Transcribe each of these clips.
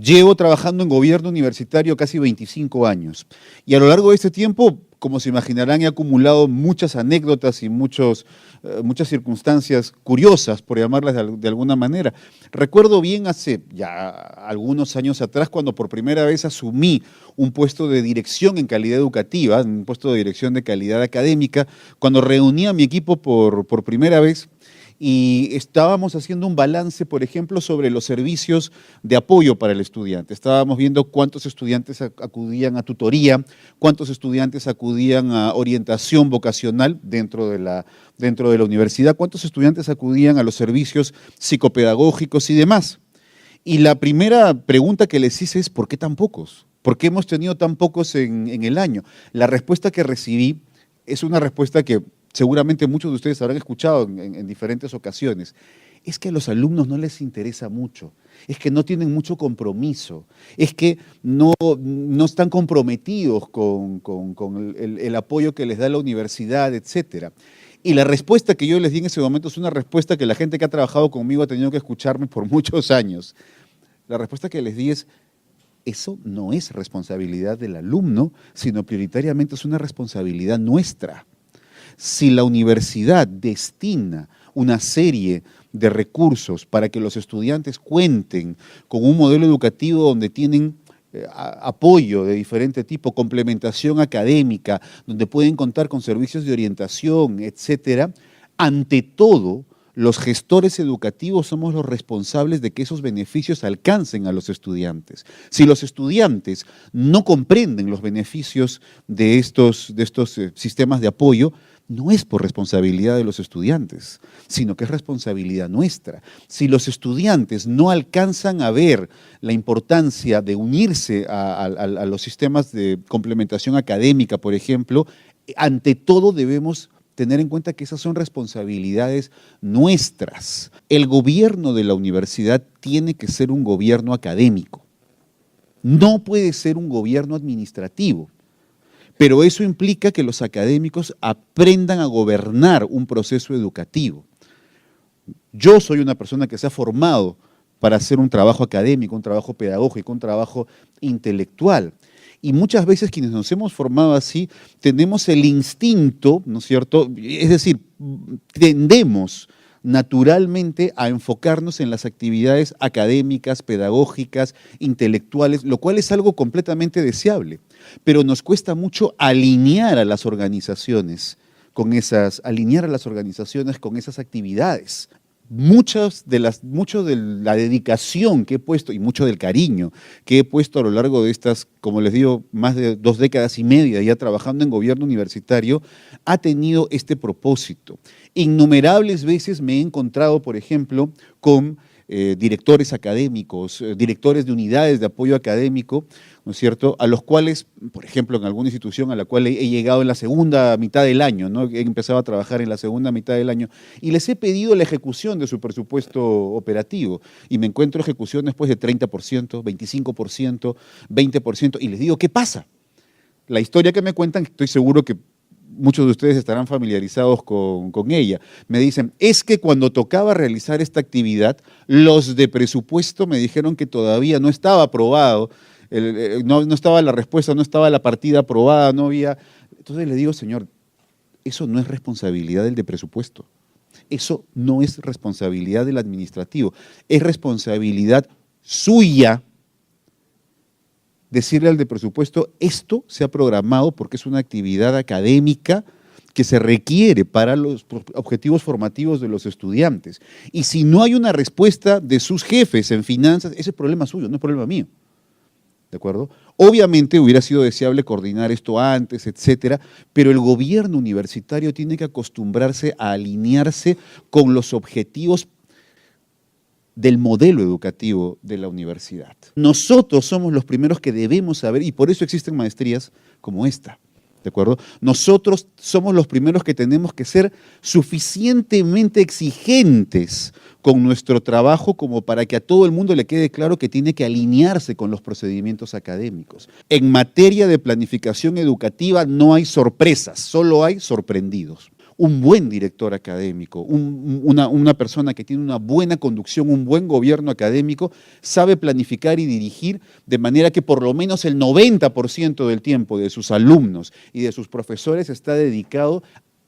Llevo trabajando en gobierno universitario casi 25 años y a lo largo de este tiempo, como se imaginarán, he acumulado muchas anécdotas y muchas circunstancias curiosas, por llamarlas de alguna manera. Recuerdo bien hace ya algunos años atrás, cuando por primera vez asumí un puesto de dirección en calidad educativa, un puesto de dirección de calidad académica, cuando reuní a mi equipo por primera vez, y estábamos haciendo un balance, por ejemplo, sobre los servicios de apoyo para el estudiante. Estábamos viendo cuántos estudiantes acudían a tutoría, cuántos estudiantes acudían a orientación vocacional dentro de la universidad, cuántos estudiantes acudían a los servicios psicopedagógicos y demás. Y la primera pregunta que les hice es, ¿por qué tan pocos? ¿Por qué hemos tenido tan pocos en el año? La respuesta que recibí es una respuesta que seguramente muchos de ustedes habrán escuchado en diferentes ocasiones. Es que a los alumnos no les interesa mucho, es que no tienen mucho compromiso, es que no están comprometidos con el apoyo que les da la universidad, etcétera. Y la respuesta que yo les di en ese momento es una respuesta que la gente que ha trabajado conmigo ha tenido que escucharme por muchos años. La respuesta que les di es: eso no es responsabilidad del alumno, sino prioritariamente es una responsabilidad nuestra. Si la universidad destina una serie de recursos para que los estudiantes cuenten con un modelo educativo donde tienen apoyo de diferente tipo, complementación académica, donde pueden contar con servicios de orientación, etcétera, ante todo, los gestores educativos somos los responsables de que esos beneficios alcancen a los estudiantes. Si los estudiantes no comprenden los beneficios de estos sistemas de apoyo, no es por responsabilidad de los estudiantes, sino que es responsabilidad nuestra. Si los estudiantes no alcanzan a ver la importancia de unirse a los sistemas de complementación académica, por ejemplo, ante todo debemos tener en cuenta que esas son responsabilidades nuestras. El gobierno de la universidad tiene que ser un gobierno académico, no puede ser un gobierno administrativo. Pero eso implica que los académicos aprendan a gobernar un proceso educativo. Yo soy una persona que se ha formado para hacer un trabajo académico, un trabajo pedagógico, un trabajo intelectual. Y muchas veces quienes nos hemos formado así tenemos el instinto, ¿no es cierto? Es decir, tendemos naturalmente a enfocarnos en las actividades académicas, pedagógicas, intelectuales, lo cual es algo completamente deseable. Pero nos cuesta mucho alinear a las organizaciones con esas actividades. Mucho de la dedicación que he puesto y mucho del cariño que he puesto a lo largo de estas, como les digo, más de 2 décadas y media ya trabajando en gobierno universitario, ha tenido este propósito. Innumerables veces me he encontrado, por ejemplo, con directores académicos, directores de unidades de apoyo académico, ¿no es cierto?, a los cuales, por ejemplo, en alguna institución a la cual he llegado en la segunda mitad del año, ¿no?, he empezado a trabajar en la segunda mitad del año, y les he pedido la ejecución de su presupuesto operativo, y me encuentro ejecuciones pues de 30%, 25%, 20%, y les digo, ¿qué pasa? La historia que me cuentan, estoy seguro que muchos de ustedes estarán familiarizados con ella. Me dicen, es que cuando tocaba realizar esta actividad, los de presupuesto me dijeron que todavía no estaba aprobado, no estaba la respuesta, no estaba la partida aprobada, no había. Entonces le digo, señor, eso no es responsabilidad del de presupuesto, eso no es responsabilidad del administrativo, es responsabilidad suya decirle al de presupuesto, esto se ha programado porque es una actividad académica que se requiere para los objetivos formativos de los estudiantes. Y si no hay una respuesta de sus jefes en finanzas, ese es problema suyo, no es problema mío. ¿De acuerdo? Obviamente hubiera sido deseable coordinar esto antes, etcétera, pero el gobierno universitario tiene que acostumbrarse a alinearse con los objetivos del modelo educativo de la universidad. Nosotros somos los primeros que debemos saber, y por eso existen maestrías como esta, ¿de acuerdo? Nosotros somos los primeros que tenemos que ser suficientemente exigentes con nuestro trabajo como para que a todo el mundo le quede claro que tiene que alinearse con los procedimientos académicos. En materia de planificación educativa no hay sorpresas, solo hay sorprendidos. un buen director académico, una persona que tiene una buena conducción, un buen gobierno académico, sabe planificar y dirigir de manera que por lo menos el 90% del tiempo de sus alumnos y de sus profesores está dedicado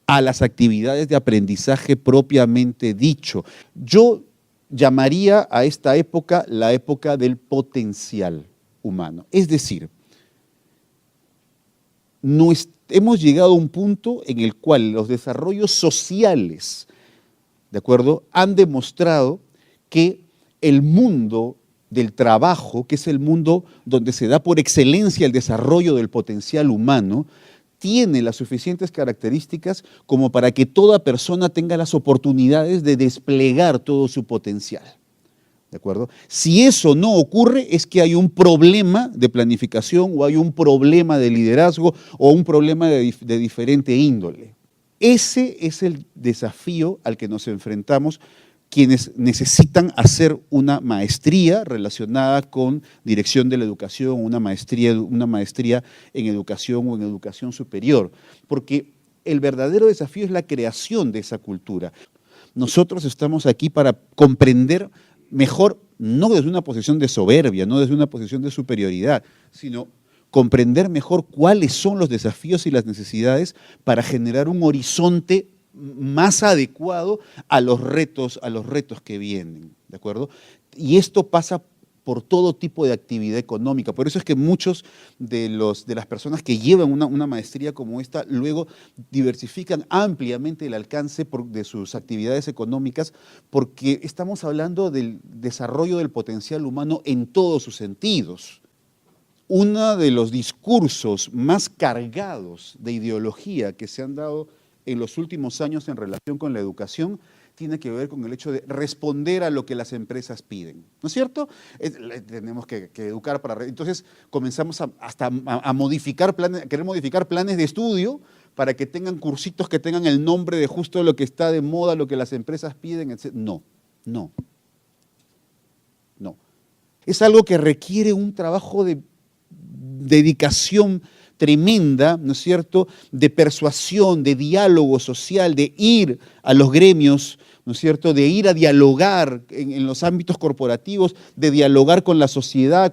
a las actividades de aprendizaje propiamente dicho. Yo llamaría a esta época la época del potencial humano. Es decir, hemos llegado a un punto en el cual los desarrollos sociales, ¿de acuerdo?, han demostrado que el mundo del trabajo, que es el mundo donde se da por excelencia el desarrollo del potencial humano, tiene las suficientes características como para que toda persona tenga las oportunidades de desplegar todo su potencial. ¿De acuerdo? Si eso no ocurre, es que hay un problema de planificación o hay un problema de liderazgo o un problema de diferente índole. Ese es el desafío al que nos enfrentamos quienes necesitan hacer una maestría relacionada con dirección de la educación, una maestría en educación o en educación superior, porque el verdadero desafío es la creación de esa cultura. Nosotros estamos aquí para comprender mejor, no desde una posición de soberbia, no desde una posición de superioridad, sino comprender mejor cuáles son los desafíos y las necesidades para generar un horizonte más adecuado a los retos que vienen, ¿de acuerdo? Y esto pasa por todo tipo de actividad económica. Por eso es que muchos de las personas que llevan una maestría como esta luego diversifican ampliamente el alcance de sus actividades económicas, porque estamos hablando del desarrollo del potencial humano en todos sus sentidos. Uno de los discursos más cargados de ideología que se han dado en los últimos años en relación con la educación tiene que ver con el hecho de responder a lo que las empresas piden, ¿no es cierto? Tenemos que educar para... Entonces comenzamos a modificar planes, a querer modificar planes de estudio para que tengan cursitos que tengan el nombre de justo lo que está de moda, lo que las empresas piden, etc. No. Es algo que requiere un trabajo de dedicación tremenda, ¿no es cierto?, de persuasión, de diálogo social, de ir a los gremios, ¿no es cierto?, de ir a dialogar en los ámbitos corporativos, de dialogar con la sociedad,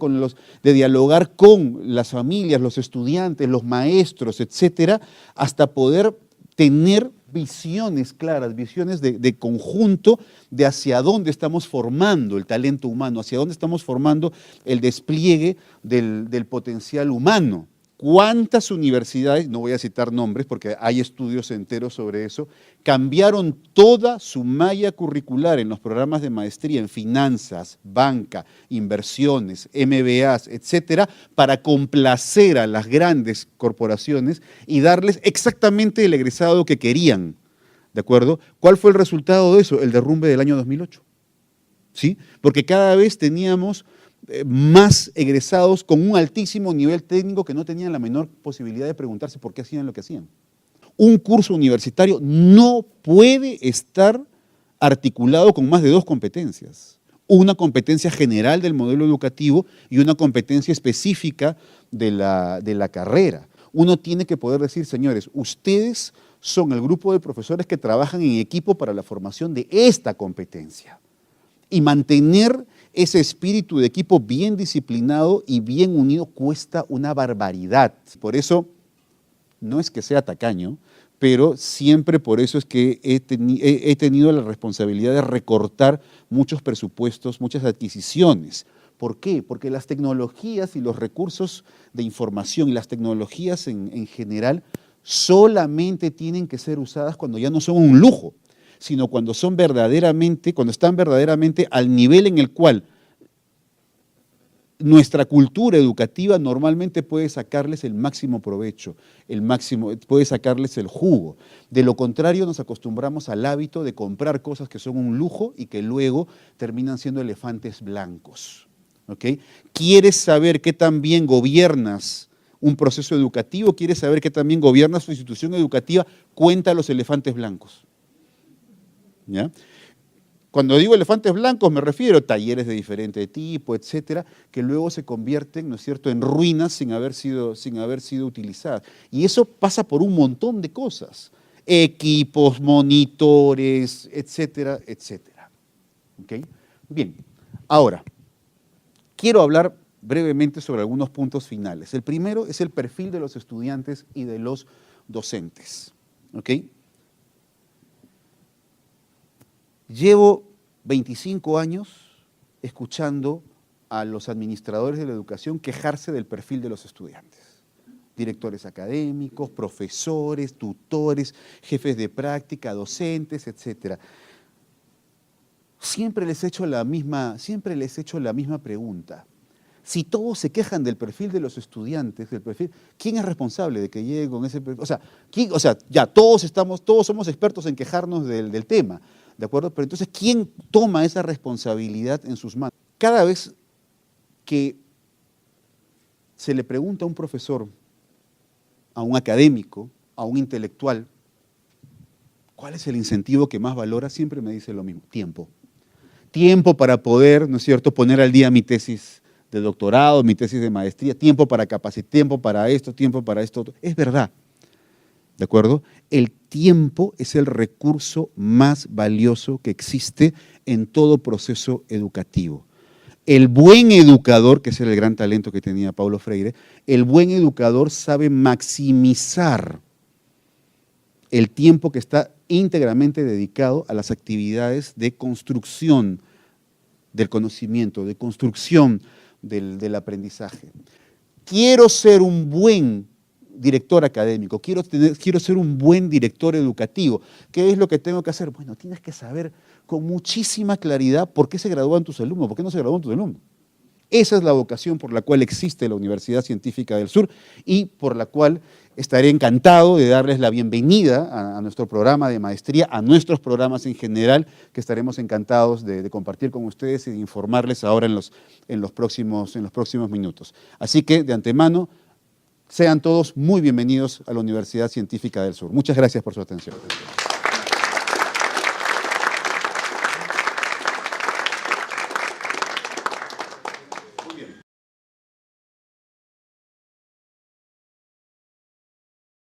de dialogar con las familias, los estudiantes, los maestros, etcétera, hasta poder tener visiones claras, visiones de conjunto de hacia dónde estamos formando el talento humano, hacia dónde estamos formando el despliegue del potencial humano. ¿Cuántas universidades, no voy a citar nombres porque hay estudios enteros sobre eso, cambiaron toda su malla curricular en los programas de maestría en finanzas, banca, inversiones, MBAs, etcétera, para complacer a las grandes corporaciones y darles exactamente el egresado que querían? ¿De acuerdo? ¿Cuál fue el resultado de eso? El derrumbe del año 2008. ¿Sí? Porque cada vez teníamos más egresados con un altísimo nivel técnico que no tenían la menor posibilidad de preguntarse por qué hacían lo que hacían. Un curso universitario no puede estar articulado con más de dos competencias. Una competencia general del modelo educativo y una competencia específica de la carrera. Uno tiene que poder decir, señores, ustedes son el grupo de profesores que trabajan en equipo para la formación de esta competencia. Y mantener ese espíritu de equipo bien disciplinado y bien unido cuesta una barbaridad. Por eso, no es que sea tacaño, pero siempre por eso es que he tenido la responsabilidad de recortar muchos presupuestos, muchas adquisiciones. ¿Por qué? Porque las tecnologías y los recursos de información y las tecnologías en general solamente tienen que ser usadas cuando ya no son un lujo, sino cuando están verdaderamente al nivel en el cual nuestra cultura educativa normalmente puede sacarles el máximo provecho, puede sacarles el jugo. De lo contrario, nos acostumbramos al hábito de comprar cosas que son un lujo y que luego terminan siendo elefantes blancos. ¿Okay? ¿Quieres saber qué tan bien gobiernas un proceso educativo? ¿Quieres saber qué tan bien gobiernas tu institución educativa? Cuenta los elefantes blancos. ¿Ya? Cuando digo elefantes blancos me refiero a talleres de diferente tipo, etcétera, que luego se convierten, ¿no es cierto?, en ruinas sin haber sido utilizadas. Y eso pasa por un montón de cosas. equipos, monitores, etcétera, etcétera. ¿Okay? Bien, ahora, quiero hablar brevemente sobre algunos puntos finales. El primero es el perfil de los estudiantes y de los docentes. ¿Ok? Llevo 25 años escuchando a los administradores de la educación quejarse del perfil de los estudiantes. Directores académicos, profesores, tutores, jefes de práctica, docentes, etc. Siempre les he hecho la misma pregunta. Si todos se quejan del perfil de los estudiantes, ¿quién es responsable de que llegue con ese perfil? O sea, ya todos somos expertos en quejarnos del tema, ¿de acuerdo? Pero entonces, ¿quién toma esa responsabilidad en sus manos? Cada vez que se le pregunta a un profesor, a un académico, a un intelectual, ¿cuál es el incentivo que más valora? Siempre me dice lo mismo: tiempo. Tiempo para poder, ¿no es cierto?, poner al día mi tesis de doctorado, mi tesis de maestría, tiempo para capacitar, tiempo para esto, tiempo para esto. Es verdad, ¿de acuerdo? El tiempo es el recurso más valioso que existe en todo proceso educativo. El buen educador, que ese era el gran talento que tenía Paulo Freire, el buen educador sabe maximizar el tiempo que está íntegramente dedicado a las actividades de construcción del conocimiento, de construcción del aprendizaje. Quiero ser un buen director académico, quiero ser un buen director educativo. ¿Qué es lo que tengo que hacer? Bueno, tienes que saber con muchísima claridad por qué se gradúan tus alumnos, por qué no se gradúan tus alumnos. Esa es la vocación por la cual existe la Universidad Científica del Sur y por la cual estaré encantado de darles la bienvenida a nuestro programa de maestría, a nuestros programas en general, que estaremos encantados de compartir con ustedes y de informarles ahora en los próximos minutos. Así que, de antemano, sean todos muy bienvenidos a la Universidad Científica del Sur. Muchas gracias por su atención.